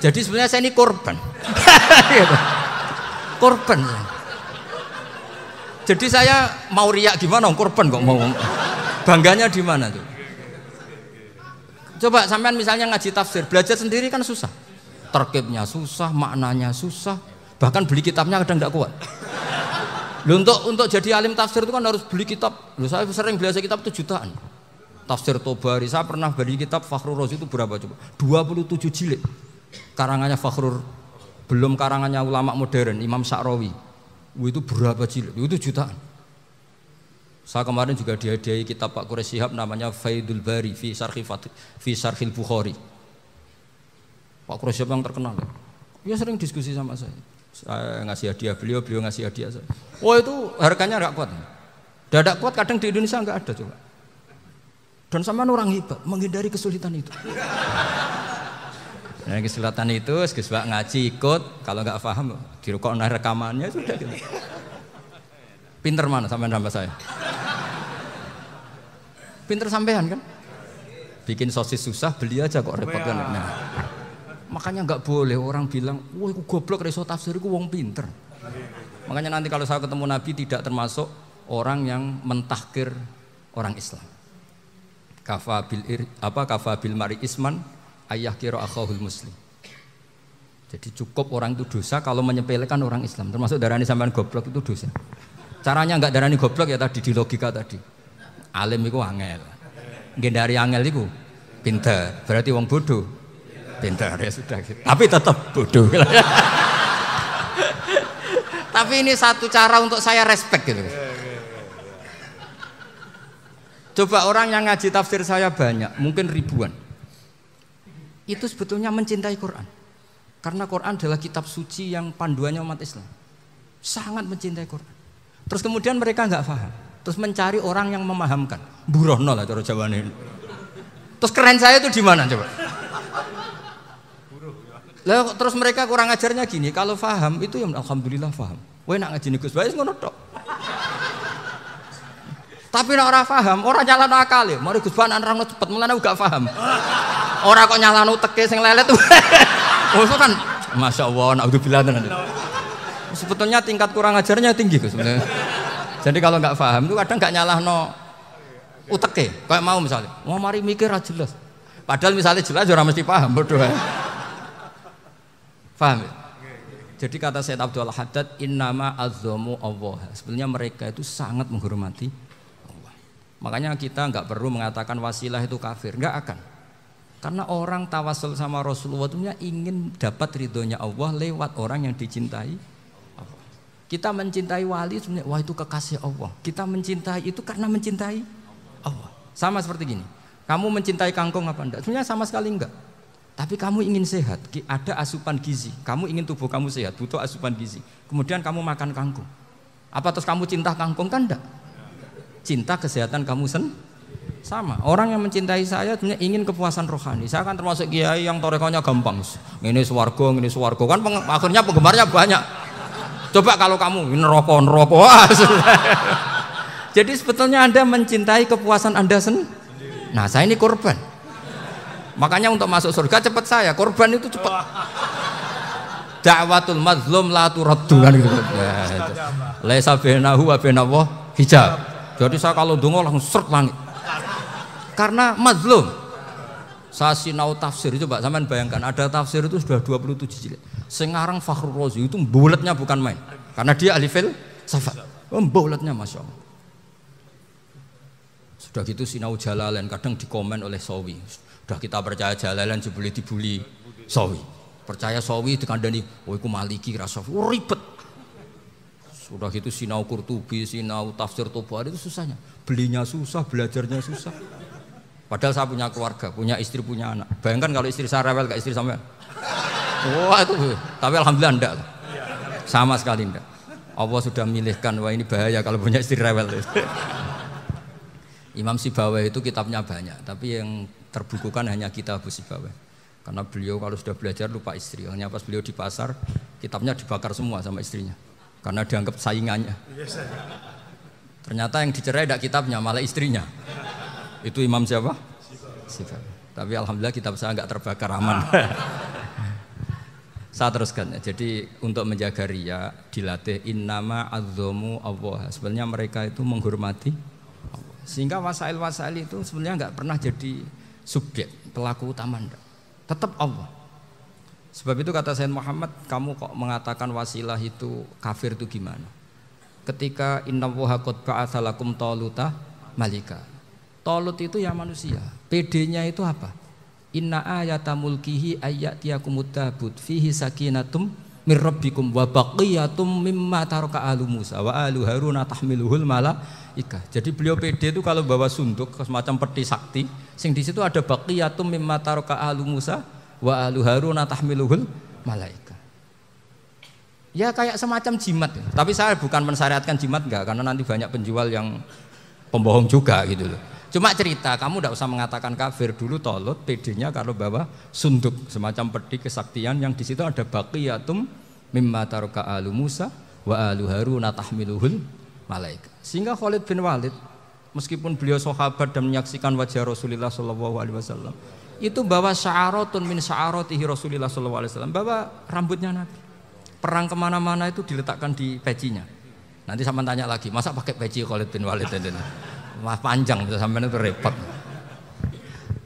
Jadi sebenarnya saya ini korban. Gitu. Korban. Jadi saya mau riak gimana? Korban kok mau. Bangganya di mana tuh? Coba sampean misalnya ngaji tafsir, belajar sendiri kan susah. Terkibnya susah, maknanya susah. Bahkan beli kitabnya kadang tidak kuat. Loh, untuk jadi alim tafsir itu kan harus beli kitab. Loh, saya sering belajar kitab itu jutaan. Tafsir Tobari, saya pernah beli kitab Fakhrur Razi itu berapa coba? 27 jilid. Karangannya Fakhrur, belum karangannya ulama modern, Imam Sa'rawi. Itu berapa jilid? Itu jutaan. Saya kemarin juga dihadiahi kitab Pak Quraish Shihab namanya Faidul Bari fi Syarhil Bukhari. Pak Quraish Shihab yang terkenal. Ya sering diskusi sama saya. Saya ngasih hadiah beliau ngasih hadiah saya. Oh itu harganya enggak kuat. Dadak kuat kadang di Indonesia enggak ada coba. Dan sama orang hebat menghindari kesulitan itu. Nah, kesulitan itu Gus Bak ngaji ikut, kalau enggak paham dirukokno rekamannya sudah gitu. Pinter mana sampean sama saya? Pinter sampean kan? Bikin sosis susah, beli aja kok repot kan. Nah, makanya nggak boleh orang bilang, wah aku goblok reso tafsir, aku wong pinter. Makanya nanti kalau saya ketemu Nabi tidak termasuk orang yang mentahkir orang Islam. Kafabil mari isman ayah kiro akhahul muslim. Jadi cukup orang itu dosa kalau menyepelekan orang Islam. Termasuk darani sampean goblok itu dosa. Caranya nggak darani goblok ya tadi di logika tadi. Alim itu angel, gendari angel itu pinter. Berarti wong bodoh pinter ya sudah gitu. Tapi tetap bodoh. Tapi ini satu cara untuk saya respect gitu. Coba orang yang ngaji tafsir saya banyak, mungkin ribuan. Itu sebetulnya mencintai Quran. Karena Quran adalah kitab suci yang panduannya umat Islam. Sangat mencintai Quran. Terus kemudian mereka nggak paham. Terus mencari orang yang memahamkan. Burohno lah cara Jawane. Terus keren saya itu di mana coba? Lah terus mereka kurang ajarnya gini, kalau paham itu ya alhamdulillah paham. Kowe nak ngaji Gus Bae ngono tok. Tapi nek ora paham, ora nyalano akal ya. Mari Gus Bae nerangno cepet mulane gak paham. Ora kok nyalano teke sing lelet. Oh kan masyaallah naudzubillah tenan. Sebetulnya tingkat kurang ajarnya tinggi Gus sebenarnya. Jadi kalau nggak paham itu kadang nggak nyalahno uteke, kayak mau misalnya, mau mari mikir aja jelas. Padahal misalnya jelas orang mesti paham, bodoh. Paham ya? Jadi kata Sayyid Abdul Haddad, innama azzamu Allah. Sebenarnya mereka itu sangat menghormati Allah. Makanya kita nggak perlu mengatakan wasilah itu kafir, nggak akan. Karena orang tawasul sama Rasulullah itu ingin dapat ridhonya Allah lewat orang yang dicintai. Kita mencintai wali sebenarnya, wah itu kekasih Allah. Kita mencintai itu karena mencintai Allah. Sama seperti gini, kamu mencintai kangkung apa enggak? Sebenarnya sama sekali enggak. Tapi kamu ingin sehat, ada asupan gizi. Kamu ingin tubuh kamu sehat, butuh asupan gizi. Kemudian kamu makan kangkung. Apa terus kamu cinta kangkung kan enggak? Cinta kesehatan kamu sama. Orang yang mencintai saya sebenarnya ingin kepuasan rohani. Saya kan termasuk kiai yang torekonya gampang. Ini swarga, kan akhirnya penggemarnya banyak. Coba kalau kamu neraka. Wah, jadi sebetulnya Anda mencintai kepuasan Anda sendiri. Nah, saya ini korban. Makanya untuk masuk surga cepat saya. Korban itu cepat. Da'watul mazlum la turaddu kan gitu. Laisa bainahu wa bainallah hijab. Jadi saya kalau donga langsung seret langit. Karena mazlum. Saya sinau tafsir, coba sampean bayangkan ada tafsir itu sudah 27 jilid. Sekarang Fakhrur Razi itu bulatnya bukan main. Karena dia ahli filsafat. Bulatnya Masya Allah. Sudah gitu sinau Jalalain kadang dikomen oleh Sawi. Sudah kita percaya Jalalain boleh dibully Sawi. Percaya Sawi dikandani, oh iku Maliki rasa ribet. Sudah gitu sinau Qurtubi, sinau tafsir Tobari itu susahnya. Belinya susah, belajarnya susah. Padahal saya punya keluarga, punya istri, punya anak. Bayangkan kalau istri saya rewel, gak istri sampean. Wah itu, tapi alhamdulillah enggak. Sama sekali enggak. Allah sudah milihkan, wah ini bahaya kalau punya istri rewel. Imam Sibawai itu kitabnya banyak, tapi yang terbukukan hanya kitab Sibawai. Karena beliau kalau sudah belajar lupa istri. Hanya pas beliau di pasar, kitabnya dibakar semua sama istrinya. Karena dianggap saingannya. Ternyata yang dicerai tidak kitabnya, malah istrinya. Itu Imam siapa? Sibawai. Tapi alhamdulillah kitab saya nggak terbakar, aman. Saya teruskan ya. Jadi untuk menjaga riya dilatih innama azzamu Allah. Sebenarnya mereka itu menghormati Allah. Sehingga wasail-wasail itu sebenarnya nggak pernah jadi subjek pelaku utama enggak. Tetap Allah. Sebab itu kata Sayyid Muhammad, kamu kok mengatakan wasilah itu kafir itu gimana? Ketika innallaha qad ba'atsa lakum taluta malika. Talut itu ya manusia. PD-nya itu apa? Inna ayata mulkihi ayyatiyakumut tabut fihi sakinatum mir rabbikum wa baqiyatum mimma taraka alu Musa wa alu Haruna tahmiluhul malaika. Jadi beliau PD itu kalau bawa sunduk semacam peti sakti, sing di situ ada baqiyatum mimma taraka alu Musa wa alu Haruna tahmiluhul malaika. Ya kayak semacam jimat ya. Tapi saya bukan mensyariatkan jimat enggak, karena nanti banyak penjual yang pembohong juga gitu loh. Cuma cerita, kamu tidak usah mengatakan kafir. Dulu Talut PD-nya kalau bawa sunduk semacam peti kesaktian yang di situ ada baqiyatum mimma taraka alu Musa wa alu Haruna tahmiluhul malaika. Sehingga Khalid bin Walid meskipun beliau sahabat dan menyaksikan wajah Rasulullah SAW, itu bawa sya'aratun min sya'aratihi Rasulullah SAW, bawa rambutnya Nabi. Perang kemana-mana itu diletakkan di pecinya. Nanti sama tanya lagi, masa pakai peci Khalid bin Walid ini? Wah panjang, sampai itu repot.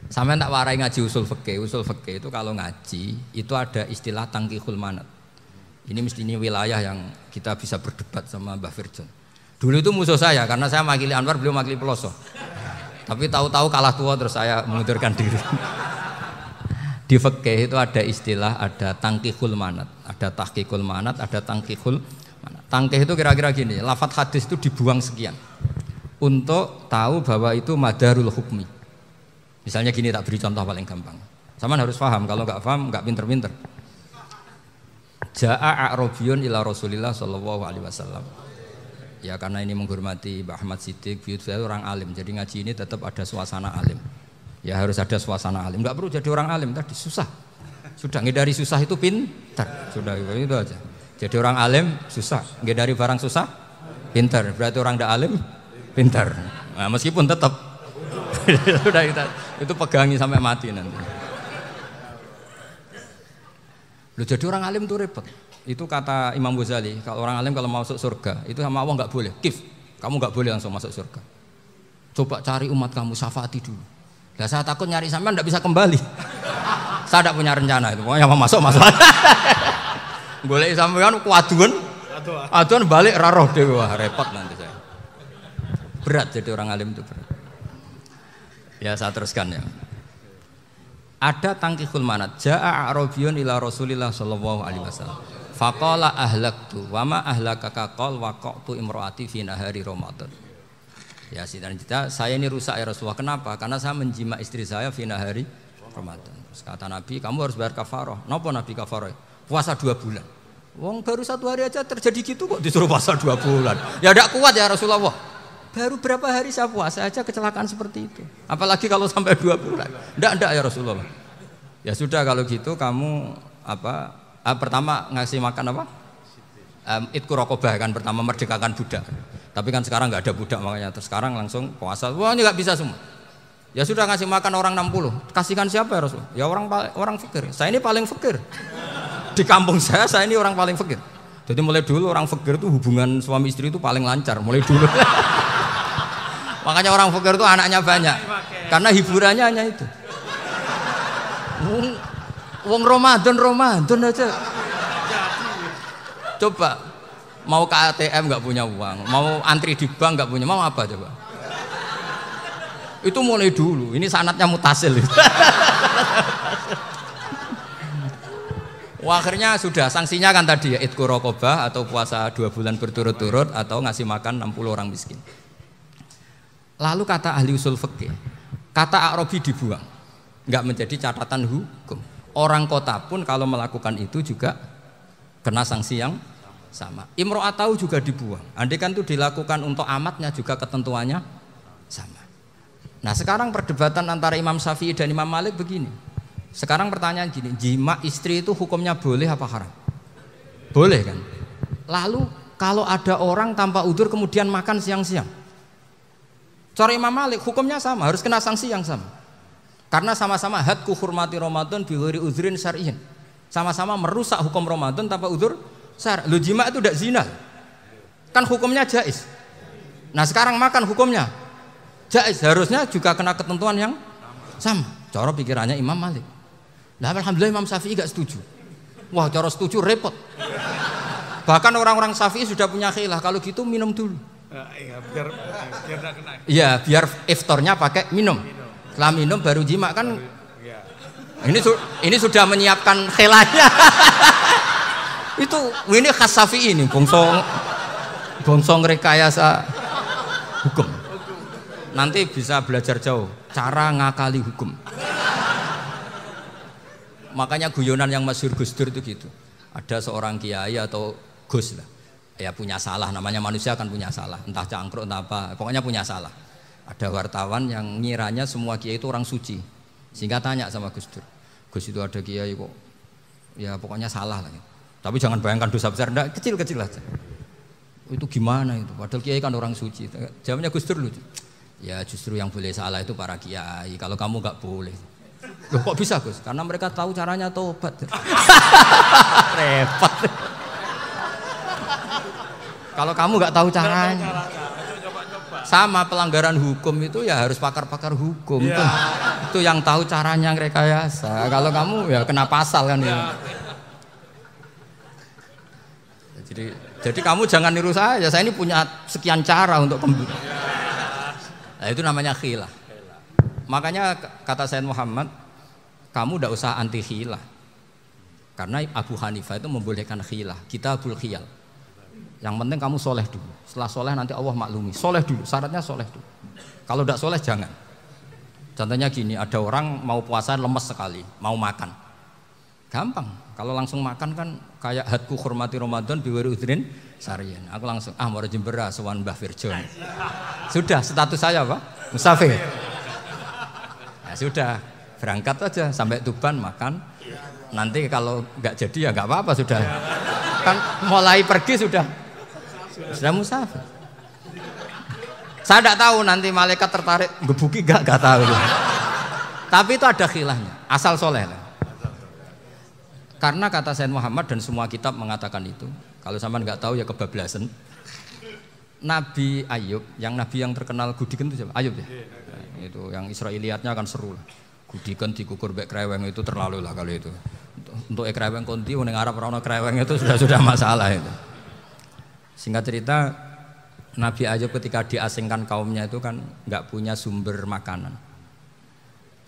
Sampai tak warai ngaji usul fikih. Usul fikih itu kalau ngaji itu ada istilah tangkihul manat. Ini mestinya wilayah yang kita bisa berdebat sama Mbah Firjon. Dulu itu musuh saya karena saya makili Anwar, beliau makili Peloso. Tapi tahu-tahu kalah tua terus saya mengundurkan diri. Di fikih itu ada istilah, ada tangkihul manat, ada tahqiqul manat, ada tangkihul manat. Tangkih itu kira-kira gini, lafadz hadis itu dibuang sekian untuk tahu bahwa itu madarul hukmi. Misalnya gini, tak beri contoh paling gampang. Sama harus paham, kalau nggak paham nggak pinter-pinter. Ja'a a'rabiyun ila Rasulillah sallallahu alaihi wasallam. Ya karena ini menghormati Mbah Ahmad Siddiq, beliau orang alim, jadi ngaji ini tetap ada suasana alim. Ya harus ada suasana alim. Nggak perlu jadi orang alim tadi, susah. Sudah ngedari susah itu pintar. Sudah itu aja. Jadi orang alim susah, ngedari barang susah pintar. Berarti orang tidak alim pintar. Nah, meskipun tetap sudah itu pegangi sampai mati nanti. Loh, jadi orang alim itu repot. Itu kata Imam Ghazali, kalau orang alim kalau masuk surga itu sama Allah nggak boleh. Kif, kamu nggak boleh langsung masuk surga. Coba cari umat kamu, syafaati dulu. Nah, saya takut nyari sampean nggak bisa kembali. Saya tidak punya rencana itu. Pokoknya mau masuk. Golek sampean kuaduan. Aduan balik raroh dewe, wah repot nanti saya. Berat jadi orang alim itu berat. Ya saya teruskan ya. Ada tangkihul manat. Ja'a a'rabiyun ila Rasulillah sallallahu alaihi wasallam. Faqala ahlaktu wa ma ahlakaka qal waqa'tu imraati fi nahari Ramadan. Ya dan kita saya ini rusak ya Rasulullah. Kenapa? Karena saya menjima istri saya fi nahari Ramadan. Terus kata Nabi, kamu harus bayar kafarah. Napa Nabi kafarah? Puasa 2 bulan. Wong baru 1 hari aja terjadi gitu kok disuruh puasa 2 bulan. Ya tidak kuat ya Rasulullah. Baru berapa hari saya puasa aja kecelakaan seperti itu. Apalagi kalau sampai 2 bulan. Enggak ya Rasulullah. Ya sudah kalau gitu kamu pertama ngasih makan apa? Itqu raqabah kan, pertama merdekakan budak. Tapi kan sekarang nggak ada budak makanya terus sekarang langsung puasa. Wah ini nggak bisa semua. Ya sudah ngasih makan orang 60. Kasihkan siapa ya Rasul? Ya orang fakir. Saya ini paling fakir. Di kampung saya ini orang paling fakir. Jadi mulai dulu orang fakir itu hubungan suami istri itu paling lancar mulai dulu. Makanya orang fakir itu anaknya banyak. Karena hiburannya hanya itu. Wong Ramadan aja. Coba mau ke ATM nggak punya uang, mau antri di bank nggak punya, mau apa coba? Itu mulai dulu. Ini sanatnya mutasil. Wah, akhirnya sudah sanksinya kan tadi ya itqu raqabah atau puasa 2 bulan berturut-turut atau ngasih makan 60 orang miskin. Lalu kata ahli usul fikih, kata a'rabi dibuang, nggak menjadi catatan hukum. Orang kota pun kalau melakukan itu juga kena sanksi yang sama. Imro'atau juga dibuang. Andai kan itu dilakukan untuk amatnya juga ketentuannya sama. Nah sekarang perdebatan antara Imam Syafi'i dan Imam Malik begini. Sekarang pertanyaan gini, jima istri itu hukumnya boleh apa haram? Boleh kan? Lalu kalau ada orang tanpa udzur kemudian makan siang-siang, cara Imam Malik hukumnya sama, harus kena sanksi yang sama. Karena sama-sama hadku hurmati Ramadan bi ghairi udzrin syar'iyyin. Sama-sama merusak hukum Ramadan tanpa udzur syar'i. Lu jima itu tidak zina. Kan hukumnya jaiz. Nah, sekarang makan hukumnya jaiz, harusnya juga kena ketentuan yang sama. Cara pikirannya Imam Malik. Nah, alhamdulillah Imam Syafi'i gak setuju. Wah, cara setuju repot. Bahkan orang-orang Syafi'i sudah punya khilaf, kalau gitu minum dulu. Iya, biar gak kena. Iya, biar iftarnya pakai minum. Setelah minum baru jima kan. Ya. Ini sudah menyiapkan khilafnya. ini khas Syafi'i ini, bongsong rekayasa hukum. Nanti bisa belajar jauh cara ngakali hukum. Makanya guyonan yang masyhur Gus Dur itu gitu. Ada seorang kiai atau Gus lah, ya punya salah, namanya manusia kan punya salah, entah cangkruk entah apa, pokoknya punya salah. Ada wartawan yang ngiranya semua kiai itu orang suci, sehingga tanya sama Gus Dur, Gus itu ada kiai kok, ya pokoknya salah lah. Tapi jangan bayangkan dosa besar, enggak, kecil-kecil aja. Itu gimana itu? Padahal kiai kan orang suci. Jawabnya Gus Dur lucu. Ya justru yang boleh salah itu para kiai, kalau kamu nggak boleh. Loh kok bisa Gus? Karena mereka tahu caranya tobat. Repot. Kalau kamu nggak tahu caranya, sama pelanggaran hukum itu ya harus pakar-pakar hukum. Ya. Itu yang tahu caranya rekayasa. Kalau kamu ya kena pasal kan. Ya. Jadi kamu jangan niru saya. Saya ini punya sekian cara untuk kembali. Nah, itu namanya khilaf. Makanya kata Sayyid Muhammad, kamu tidak usah anti khilaf. Karena Abu Hanifah itu membolehkan khilaf. Kita bul khiyal. Yang penting kamu soleh dulu. Setelah soleh nanti Allah maklumi. Soleh dulu, syaratnya soleh dulu. Kalau tidak soleh jangan. Contohnya gini, ada orang mau puasa lemes sekali, mau makan. Gampang. Kalau langsung makan kan kayak hadku hormati Ramadan biwari udrin sarian. Aku langsung mau jembera sowan Mbah Firjon. Sudah status saya Pak, musafir. Ya sudah, berangkat aja sampai Tuban makan. Nanti kalau nggak jadi ya nggak apa-apa sudah. Kan mulai pergi sudah musafir. Saya tidak tahu nanti malaikat tertarik gebuki nggak tahu. Tapi itu ada khilafnya, asal soleh lah. Karena kata Sayyid Muhammad dan semua kitab mengatakan itu. Kalau sampean nggak tahu ya kebablasan. Nabi Ayub, nabi yang terkenal Gudiken itu siapa? Ayub ya. Nah, itu yang Israiliyatnya akan seru lah. Gudiken dikukur bek kreweng itu terlalu lah kalau itu. Untuk kreweng konti ning Arab ora ono kreweng itu sudah masalah itu. Singkat cerita, Nabi Ayub ketika diasingkan kaumnya itu kan nggak punya sumber makanan.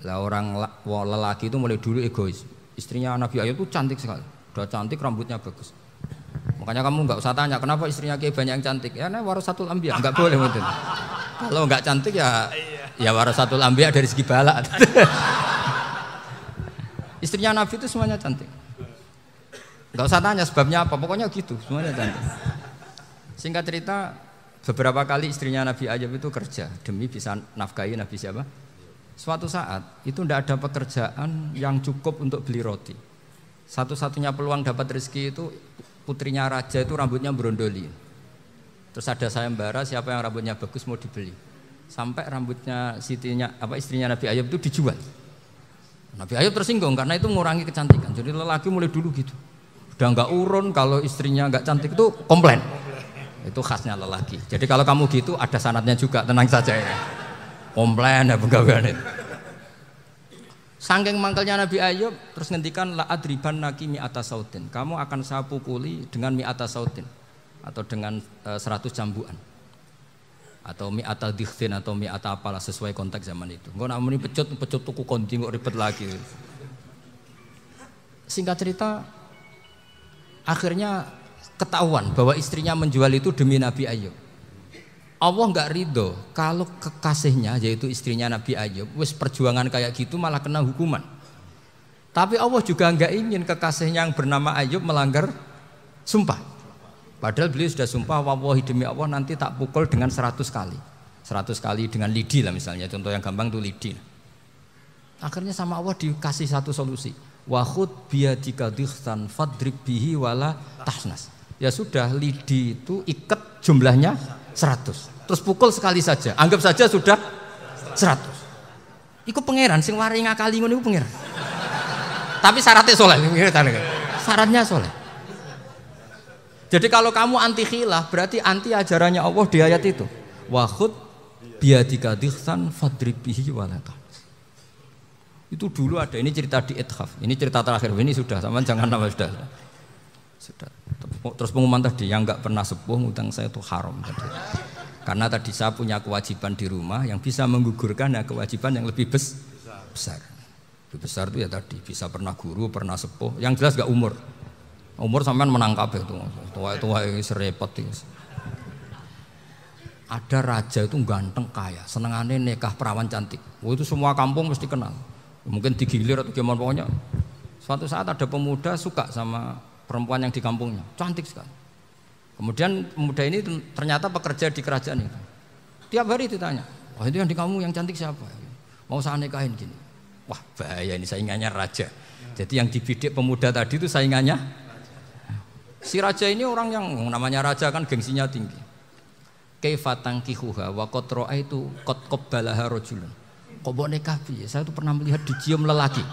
Lah orang lelaki itu mulai dulu egois. Istrinya Nabi Ayub itu cantik sekali, udah cantik, rambutnya bagus. Makanya kamu nggak usah tanya kenapa istrinya kayak banyak yang cantik. Ya, warasatul anbiya, nggak boleh mungkin. Kalau nggak cantik ya warasatul anbiya dari segi balak. Istrinya Nabi itu semuanya cantik. Nggak usah tanya sebabnya apa, pokoknya gitu, semuanya cantik. Singkat cerita, beberapa kali istrinya Nabi Ayub itu kerja demi bisa nafkahi Nabi siapa? Suatu saat itu tidak ada pekerjaan yang cukup untuk beli roti. Satu-satunya peluang dapat rezeki itu putrinya raja itu rambutnya berondoli. Terus ada sayembara siapa yang rambutnya bagus mau dibeli. Sampai rambutnya istrinya Nabi Ayub itu dijual. Nabi Ayub tersinggung karena itu mengurangi kecantikan. Jadi lelaki mulai dulu gitu. Udah nggak urun kalau istrinya nggak cantik itu komplain. Itu khasnya lelaki. Jadi kalau kamu gitu ada sanadnya juga, tenang saja ya. Komplain ya pegawaian itu. Saking mangkelnya Nabi Ayub terus ngendikan la adriban naki mi'ata sautin. Kamu akan saya pukuli dengan mi'ata sautin atau dengan 100 cambukan. Atau mi'ata dikhtin atau mi'ata apalah sesuai konteks zaman itu. Engko nak muni pecut tuku konti kok ribet lagi. Singkat cerita akhirnya ketahuan bahwa istrinya menjual itu demi Nabi Ayub. Allah nggak ridho kalau kekasihnya yaitu istrinya Nabi Ayub wis perjuangan kayak gitu malah kena hukuman. Tapi Allah juga nggak ingin kekasihnya yang bernama Ayub melanggar sumpah. Padahal beliau sudah sumpah wallahi demi Allah nanti tak pukul dengan 100 kali. 100 kali dengan lidi lah misalnya, contoh yang gampang tuh lidi. Akhirnya sama Allah dikasih satu solusi. Wa khud biyadika dikhtan fadrib bihi wala tahnas. Ya sudah, lidi itu ikat jumlahnya 100. Terus pukul sekali saja. Anggap saja sudah 100. Iku pangeran sing wari ngakali ngono iku pangeran. Tapi syaratnya soleh. Syaratnya soleh. Jadi kalau kamu anti khilaf berarti anti ajarannya Allah di ayat itu. Wa khud biyadika dikhsan fadrib bihi walata. Itu dulu ada, ini cerita di Ithaf. Ini cerita terakhir, ini sudah, sama jangan nama sudah. Terus pengumuman tadi yang enggak pernah sepuh ngutang saya itu haram tadi. Karena tadi saya punya kewajiban di rumah yang bisa menggugurkan ya kewajiban yang lebih besar. Lebih besar itu ya tadi bisa pernah guru, pernah sepuh. Yang jelas enggak umur. Umur sampean menangkap itu. Tua-tua serepot itu. Ada raja itu ganteng kaya, senengannya nikah perawan cantik. Itu semua kampung mesti kenal. Mungkin digilir atau gimana pokoknya. Suatu saat ada pemuda suka sama perempuan yang di kampungnya, cantik sekali. Kemudian pemuda ini ternyata pekerja di kerajaan itu. Tiap hari ditanya, wah itu yang di kamu yang cantik siapa? Mau saya nikahin gini. Wah bahaya ini saingannya raja. Jadi yang dibidik pemuda tadi itu saingannya. Si raja ini orang yang namanya raja kan gengsinya tinggi. Kaifatang kihuha wa qad ra'aitu qad qabbalaha rajulun. Kok mbok nikah piye? Saya tuh pernah melihat dicium lelaki.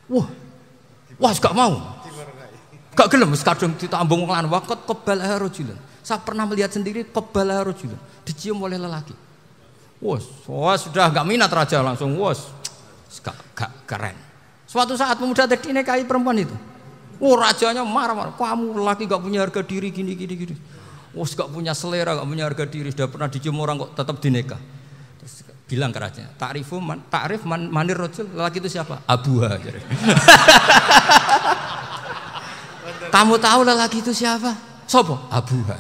Wah, gak mau. Gak gelem wis kadung ditambung wong lanang waqat qabbalaha rajulun. Saya pernah melihat sendiri qabbalaha rajulun, dicium oleh lelaki. Wah, sudah gak minat raja langsung gak keren. Suatu saat pemuda tadi nikahi perempuan itu. Rajanya marah-marah. Kamu lelaki gak punya harga diri gini. Gak punya selera, gak punya harga diri, sudah pernah dicium orang kok tetap dinikah. Terus bilang ke raja, ta'rif manir rajul, lelaki itu siapa? Abuha. Kamu tahu lelaki itu siapa? Sopo? Abuha.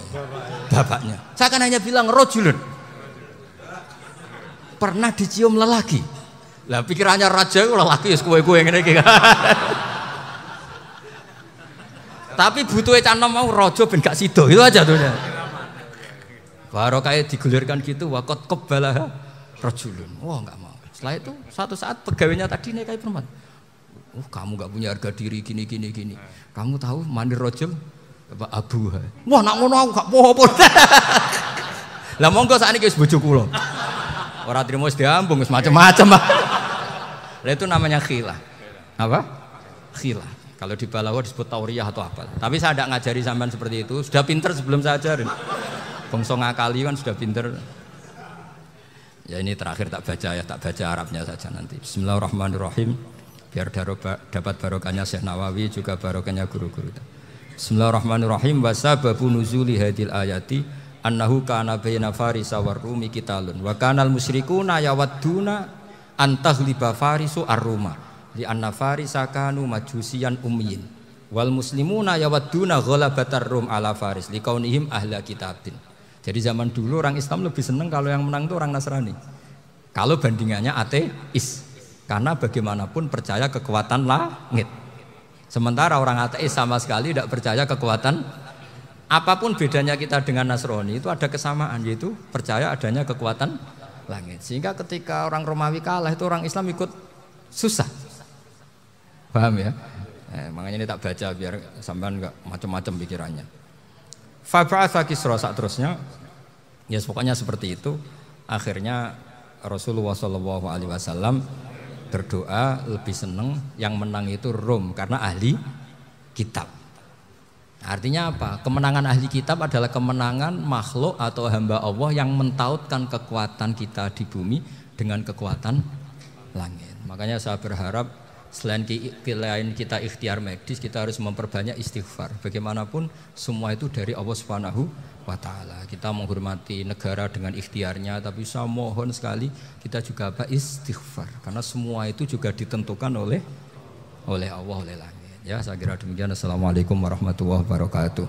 Bapaknya. Saya kan hanya bilang rajulun. Pernah dicium lelaki. Lah pikirannya raja itu lelaki wis kowe-kowe ngene iki. Tapi butuhe canom mau raja ben gak sida. Itu aja tuh. Baru kayak digulirkan gitu waqat qabbalah rajulun. Wah enggak mau. Setelah itu suatu saat pegawainya tadi nikahi perempuan. Kamu enggak punya harga diri gini. Kamu tahu mandir rajul Bapak Abu. Wah nak ngono aku gak apa-apa. Lah monggo sakniki wis bojo kula. Ora trimo wis diambung wis macam-macam. Lah itu namanya khilah. Apa? Khilah. Kalau di Balawa disebut tauriyah atau apa. Tapi saya tidak ngajari sampean seperti itu. Sudah pinter sebelum saya ajarin. Bangsa ngakali kan sudah pinter. Ya ini terakhir tak baca Arabnya saja nanti. Bismillahirrahmanirrahim. Biar dapat barokahnya Syekh Nawawi juga barokahnya guru-guru. Bismillahirrahmanirrahim. Wasababu nuzuli hadil ayati annahu kana baina farisa war rumi qitalun wa kanal musyrikuna yawadduna antaghliba farisu ar-ruma li anna farisa kanu majusiyan ummiyin wal muslimuna yawadduna ghalabatar rum ala faris liqaunihim ahla kitabin. Jadi zaman dulu orang Islam lebih senang kalau yang menang itu orang Nasrani. Kalau bandingannya ateis. Karena bagaimanapun percaya kekuatan langit. Sementara orang ateis sama sekali tidak percaya kekuatan. Apapun bedanya kita dengan Nasrani itu ada kesamaan, yaitu percaya adanya kekuatan langit. Sehingga ketika orang Romawi kalah itu orang Islam ikut susah. Paham ya? Makanya ini tak baca biar sampean enggak macam-macam pikirannya. Fab'atha Kisra saat terusnya, ya pokoknya seperti itu. Akhirnya Rasulullah SAW berdoa lebih senang yang menang itu Rom karena ahli kitab. Artinya apa? Kemenangan ahli kitab adalah kemenangan makhluk atau hamba Allah yang mentautkan kekuatan kita di bumi dengan kekuatan langit. Makanya saya berharap selain kita ikhtiar medis, kita harus memperbanyak istighfar. Bagaimanapun semua itu dari Allah Subhanahu wa ta'ala. Kita menghormati negara dengan ikhtiarnya, tapi saya mohon sekali kita juga istighfar. Karena semua itu juga ditentukan oleh Allah, oleh langit. Ya, saya kira demikian. Assalamualaikum warahmatullahi wabarakatuh.